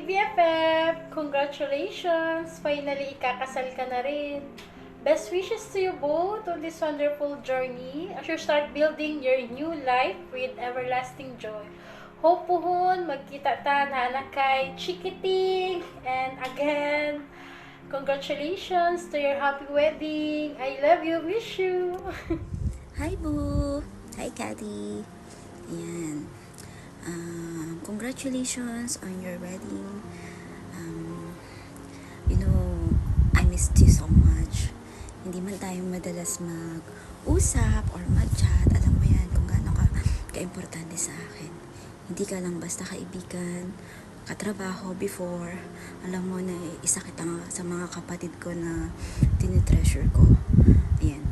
BFF! Congratulations! Finally, ikakasal ka na rin. Best wishes to you both on this wonderful journey as you start building your new life with everlasting joy. Hope pohon, magkita ta na anak kay Chikiting. And again, congratulations to your happy wedding. I love you, miss you. Hi, Boo! Hi, Cathy! Ayan. Congratulations on your wedding. I missed you so much. Hindi man tayo madalas mag-usap or mag-chat. Alam mo yan kung gaano ka-importante sa akin. Hindi ka lang basta kaibigan, katrabaho before. Alam mo na isa kita sa mga kapatid ko na tinitreasure ko. Ayan.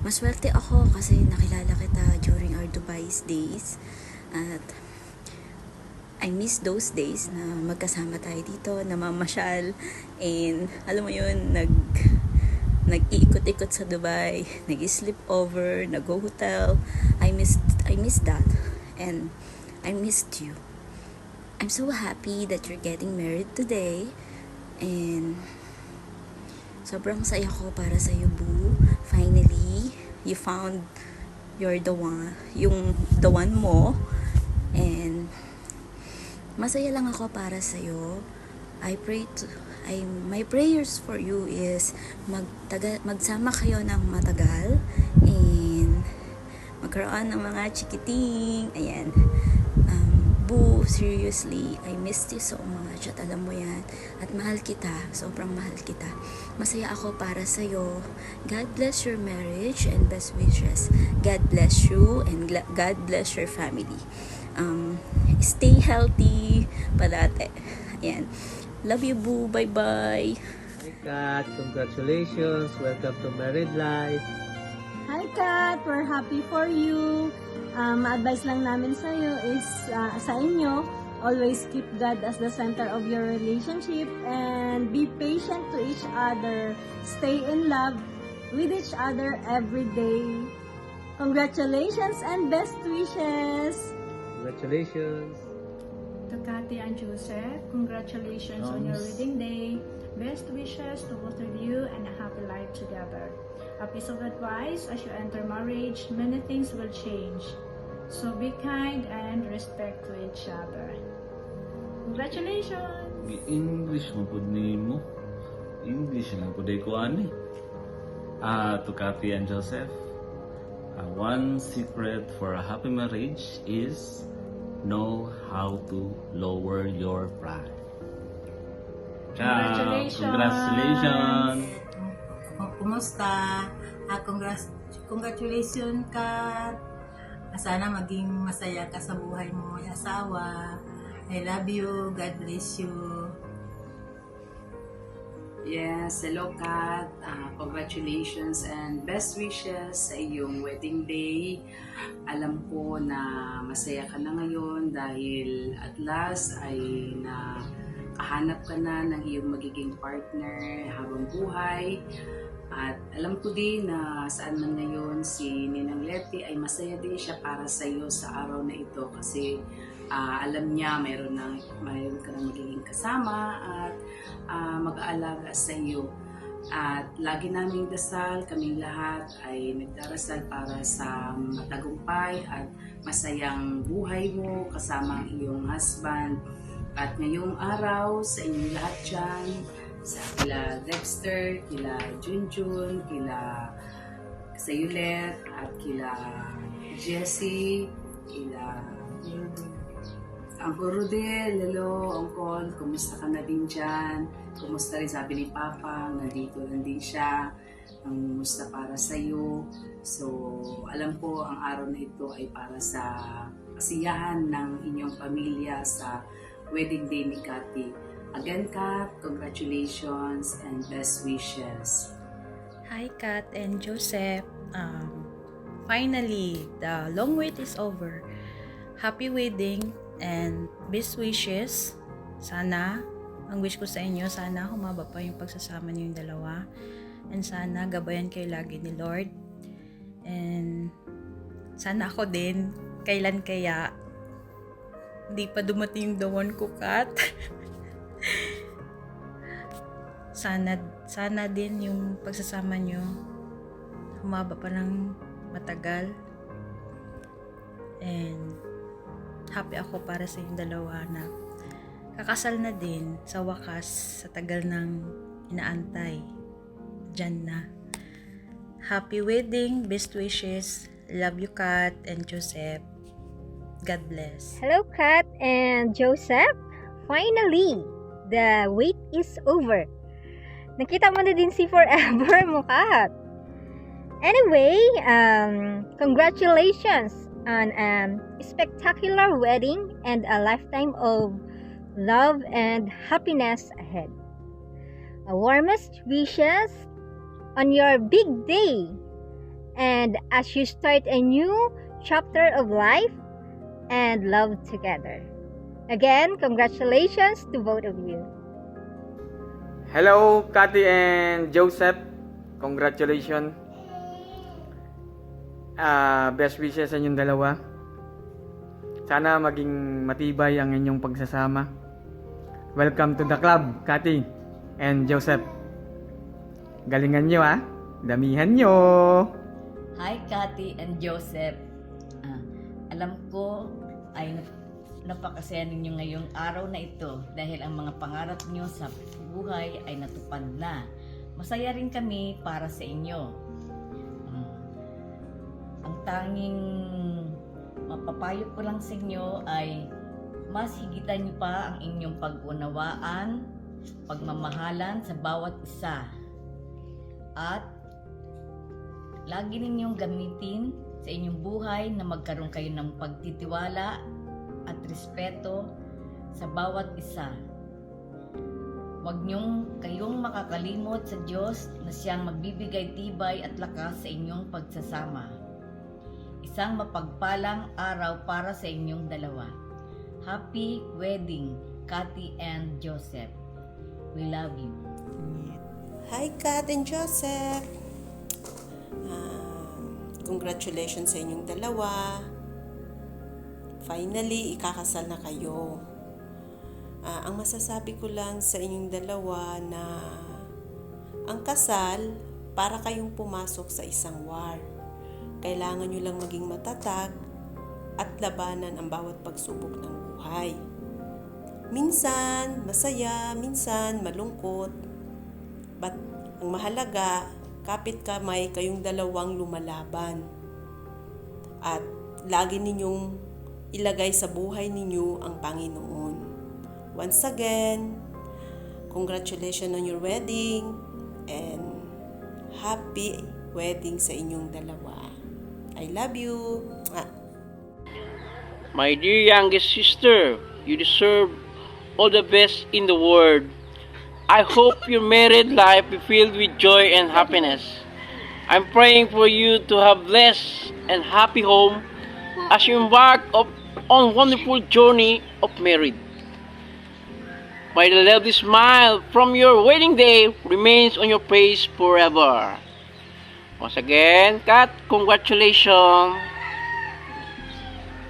Maswerte ako kasi nakilala kita during our Dubai's days. At I miss those days na magkasama tayo dito, namamasyal, and alam mo yun, nag-iikot-ikot sa Dubai, nag-sleep over, nag-go hotel. I miss that, and I missed you. I'm so happy that you're getting married today, and sobrang saya ko para sa iyo, Boo. Finally, you found the one mo, and masaya lang ako para sa iyo. My prayers for you is magsama kayo ng matagal and magkaroon ng mga chikiting. Ayan. Boo, seriously, I missed you so much at alam mo yan. At mahal kita, sobrang mahal kita. Masaya ako para sa'yo. God bless your marriage and best wishes. God bless you and God bless your family. Stay healthy palate. Ayan. Love you, Boo. Bye-bye. Hi, Kat. Congratulations. Welcome to married life. Hi Kat, we're happy for you. Ma-advise lang namin sa iyo is sa inyo, always keep God as the center of your relationship and be patient to each other. Stay in love with each other every day. Congratulations and best wishes. Congratulations. To Cathy and Joseph, congratulations on your wedding day. Best wishes to both of you and a happy life together. A piece of advice, as you enter marriage, many things will change. So be kind and respect to each other. Congratulations! English mo po mo. English lang po day ko ani. To Cathy and Joseph, one secret for a happy marriage is know how to lower your pride. Congratulations! Congratulations! Kumusta? Congratulations ka. Sana maging masaya ka sa buhay mo, may asawa. I love you. God bless you. Yes, hello Kat. Congratulations and best wishes sa iyong wedding day. Alam ko na masaya ka na ngayon dahil at last ay nakahanap ka na ng iyong magiging partner habang buhay. At alam ko din na saan man ngayon si Ninang Leti ay masaya din siya para sa iyo sa araw na ito kasi alam niya mayroon ka na magiging kasama at mag-aalaga sa iyo. At lagi naming dasal, kaming lahat ay nagdarasal para sa matagumpay at masayang buhay mo kasama ang iyong husband. At ngayong araw sa inyong lahat dyan, sa kila Dexter, kila Junjun, kila Sayulet, at kila Jessie, kila Uncle Rodel, hello, Uncle, kumusta ka na din dyan? Kumusta rin sabi ni Papa, nandito lang din siya, ang kumusta para sa iyo. So, alam ko ang araw na ito ay para sa kasiyahan ng inyong pamilya sa wedding day ni Cathy. Again, Kat, congratulations and best wishes. Hi, Kat and Joseph. Finally, the long wait is over. Happy wedding and best wishes. Sana, ang wish ko sa inyo, sana humaba pa yung pagsasama niyo yung dalawa. And sana gabayan kayo lagi ni Lord. And sana ako din, kailan kaya Hindi pa dumating yung the one ko, Kat. Sana din yung pagsasama nyo humaba pa ng matagal. And happy ako para sa inyong dalawa na kakasal na din sa wakas sa tagal ng inaantay. Diyan na. Happy wedding, best wishes. Love you, Kat and Joseph. God bless. Hello, Kat and Joseph. Finally, the wait is over. Nakita mo na din si forever mo, Kat. Anyway, congratulations on a spectacular wedding and a lifetime of love and happiness ahead. Warmest wishes on your big day, and as you start a new chapter of life and love together. Again, congratulations to both of you. Hello, Cathy and Joseph. Congratulations. Best wishes sa inyong dalawa. Sana maging matibay ang inyong pagsasama. Welcome to the club, Cathy and Joseph. Galingan nyo, ha? Damihan nyo. Hi, Cathy and Joseph. Alam ko ay napakasaya ninyo ngayong araw na ito dahil ang mga pangarap nyo sa buhay ay natupad na. Masaya rin kami para sa inyo. Ang tanging mapapayo ko lang sa inyo ay mas higitan nyo pa ang inyong pag-unawaan, pagmamahalan sa bawat isa. At lagi ninyong gamitin sa inyong buhay na magkaroon kayo ng pagtitiwala at respeto sa bawat isa. Huwag niyong kayong makakalimot sa Diyos na siyang magbibigay tibay at lakas sa inyong pagsasama. Isang mapagpalang araw para sa inyong dalawa. Happy wedding, Cathy and Joseph. We love you. Hi, Kat and Joseph. Congratulations sa inyong dalawa. Finally, ikakasal na kayo. Ang masasabi ko lang sa inyong dalawa na ang kasal, para kayong pumasok sa isang war. Kailangan nyo lang maging matatag at labanan ang bawat pagsubok ng buhay. Minsan masaya, minsan malungkot. But ang mahalaga, kapit kamay kayong dalawang lumalaban. At lagi ninyong ilagay sa buhay ninyo ang Panginoon. Once again, congratulations on your wedding and happy wedding sa inyong dalawa. I love you. My dear youngest sister, you deserve all the best in the world. I hope your married life be filled with joy and happiness. I'm praying for you to have blessed and happy home as you embark on wonderful journey of marriage. May the lovely smile from your wedding day remains on your face forever. Once again, Kat, congratulations.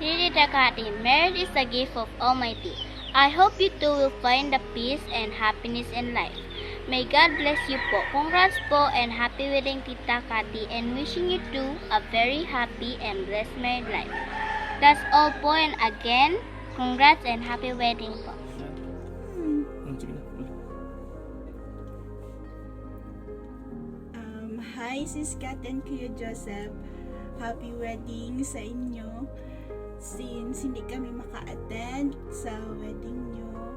Dear Cathy, marriage is a gift of Almighty. I hope you two will find the peace and happiness in life. May God bless you po. Congrats po and happy wedding, Tita Cathy, and wishing you two a very happy and blessed married life. That's all po, and again, congrats and happy wedding po. Hi, Sis Kat and Kuya Joseph. Happy wedding sa inyo. Since hindi kami maka-attend sa wedding nyo,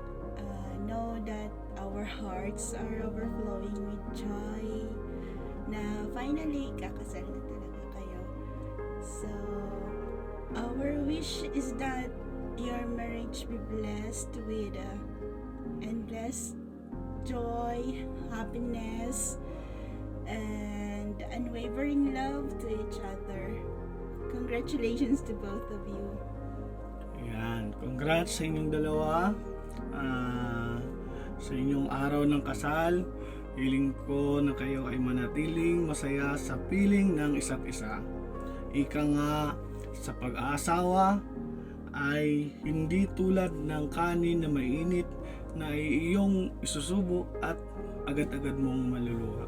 know that our hearts are overflowing with joy na finally kakasal na talaga kayo. So, our wish is that your marriage be blessed with endless joy, happiness, and unwavering love to each other. Congratulations to both of you. Ayan, congrats sa inyong dalawa. Sa inyong araw ng kasal, hiling ko na kayo ay manatiling masaya sa piling ng isa't isa. Ika nga, sa pag-aasawa ay hindi tulad ng kanin na mainit na iyong isusubo at agad-agad mong maluluha.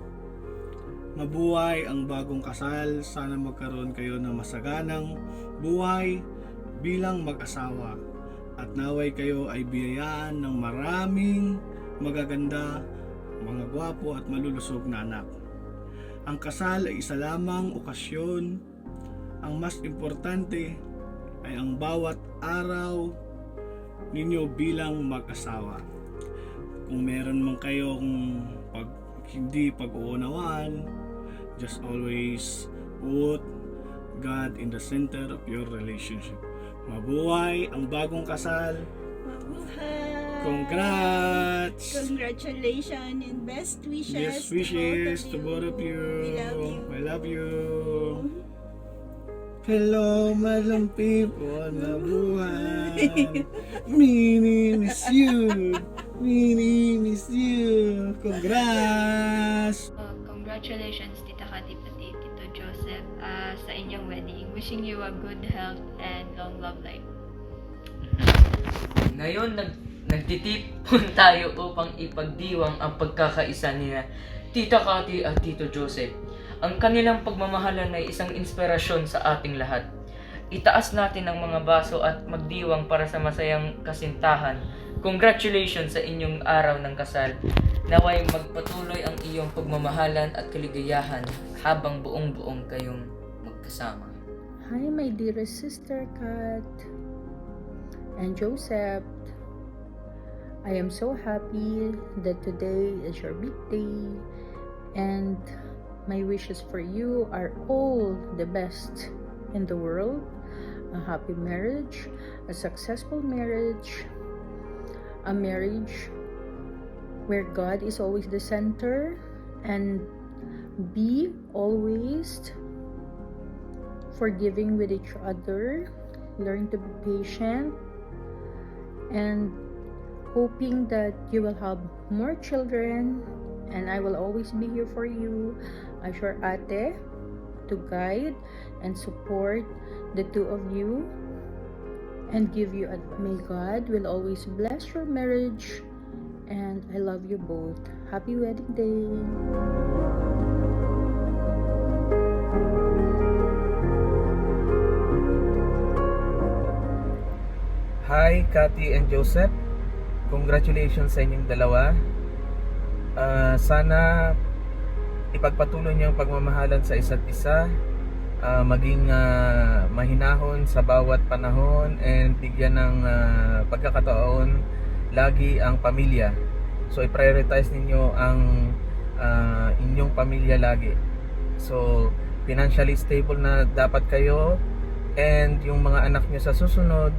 Mabuhay ang bagong kasal, sana magkaroon kayo ng masaganang buhay bilang mag-asawa at naway kayo ay biyayaan ng maraming magaganda, mga gwapo at malulusog na anak. Ang kasal ay isa lamang okasyon. Ang mas importante ay ang bawat araw ninyo bilang mag-asawa. Kung meron man kayong hindi pag-uunawaan, just always put God in the center of your relationship. Mabuhay ang bagong kasal. Mabuhay! Congrats! Congratulations and best wishes, Best wishes to both of you. We love you. I love you. Hello, madam people. Mabuhay. Mini miss you. Mini miss you. Congrats! Congratulations, Tita Kati pati Tito Joseph, sa inyong wedding. Wishing you a good health and long love life. Ngayon, nagtitipon tayo upang ipagdiwang ang pagkakaisa nila Tita Kati at Tito Joseph. Ang kanilang pagmamahalan ay isang inspirasyon sa ating lahat. Itaas natin ang mga baso at magdiwang para sa masayang kasintahan. Congratulations sa inyong araw ng kasal. Naway magpatuloy ang iyong pagmamahalan at kaligayahan habang buong-buong kayong magkasama. Hi, my dearest sister Kat and Joseph. I am so happy that today is your big day, and my wishes for you are all the best in the world. A happy marriage, a successful marriage, a marriage where God is always the center, and be always forgiving with each other, learn to be patient, and hoping that you will have more children, and I will always be here for you as your ate to guide and support the two of you and give you may God will always bless your marriage, and I love you both. Happy wedding day. Hi, Kati and Joseph. Congratulations sa inyong dalawa. Sana ipagpatuloy niyo ang pagmamahalan sa isa't isa, maging mahinahon sa bawat panahon, and bigyan ng pagkakataon lagi ang pamilya. So i-prioritize ninyo ang inyong pamilya lagi. So financially stable na dapat kayo, and yung mga anak nyo sa susunod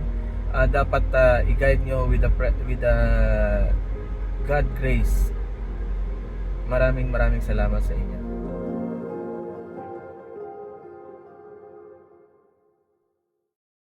dapat i-guide nyo with the God grace. Maraming salamat sa inyo.